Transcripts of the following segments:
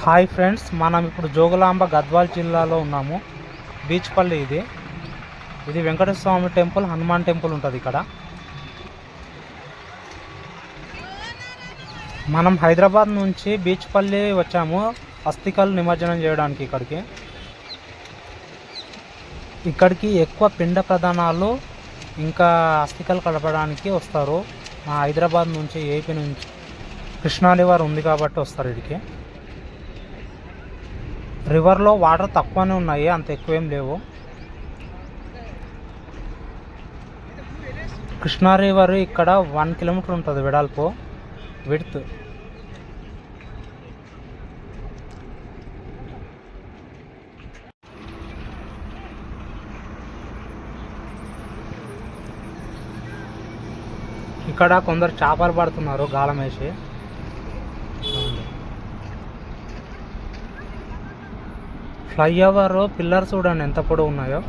Hi friends, మనం ఇప్పుడు జోగులాంబ గద్వాల్ జిల్లాలో ఉన్నాము. బీచ్పల్లి ఇది వెంకటేశ్వర స్వామి టెంపుల్, హనుమాన్ టెంపుల్ ఉంటుంది ఇక్కడ. మనం హైదరాబాద్ నుంచి బీచ్పల్లి వచ్చాము అస్థికలు నిమజ్జనం చేయడానికి. ఇక్కడికి ఎక్కువ పిండ ప్రధానాలు ఇంకా అస్థికలు కలపడానికి వస్తారు. మా హైదరాబాద్ నుంచి, ఏపీ నుంచి కృష్ణా రివర్ ఉంది కాబట్టి వస్తారు ఇక్కడికి. రివర్లో వాటర్ తక్కువనే ఉన్నాయి, అంత ఎక్కువేం లేవు. కృష్ణా రివర్ ఇక్కడ 1 కిలోమీటర్ ఉంటుంది వెడల్పు, విడ్త్. ఇక్కడ కొందరు చేపలు పడుతున్నారు గాలం వేసి. ఫ్లైఓవర్ పిల్లర్స్ చూడండి ఎంత పొడవు ఉన్నాయో.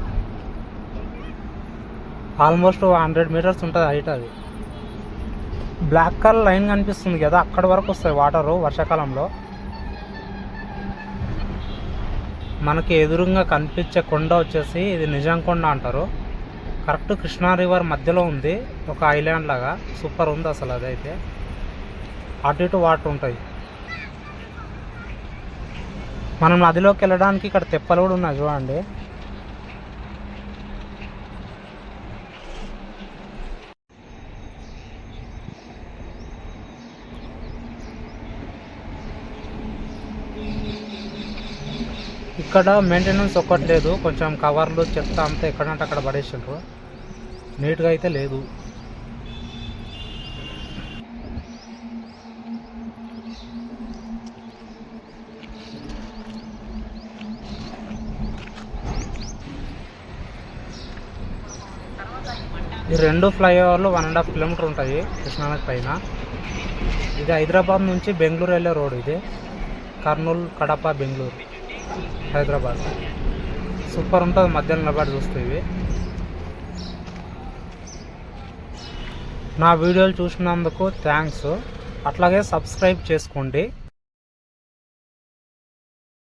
ఆల్మోస్ట్ 100 మీటర్స్ ఉంటుంది హైట్. అది బ్లాక్ కలర్ లైన్ కనిపిస్తుంది కదా, అక్కడి వరకు వస్తాయి వాటరు వర్షాకాలంలో. మనకి ఎదురుగా కనిపించే కొండ వచ్చేసి ఇది నిజాం కొండ అంటారు. కరెక్ట్ కృష్ణా రివర్ మధ్యలో ఉంది, ఒక ఐలాండ్ లాగా. సూపర్ ఉంది అసలు. అదైతే అటు ఇటు వాటర్ ఉంటాయి. మనం నదిలోకి వెళ్ళడానికి ఇక్కడ తెప్పలు కూడా ఉన్నాయి చూడండి. ఇక్కడ మెయింటెనెన్స్ ఒక్కట్లేదు, కొంచెం కవర్లు చెత్త అంతా ఎక్కడంటే అక్కడ పడేసిండ్రు. నీట్గా అయితే లేదు. ఈ 2 ఫ్లైఓవర్లు 1.5 కిలోమీటర్ ఉంటాయి కృష్ణానది పైన. ఇది హైదరాబాద్ నుంచి బెంగళూరు వెళ్ళే రోడ్. ఇది కర్నూలు, కడప, బెంగళూరు, హైదరాబాద్. సూపర్ ఉంటుంది మధ్యలో నిలబడి చూస్తే. ఇవి నా వీడియోలు చూసినందుకు థ్యాంక్స్. అట్లాగే సబ్స్క్రైబ్ చేసుకోండి.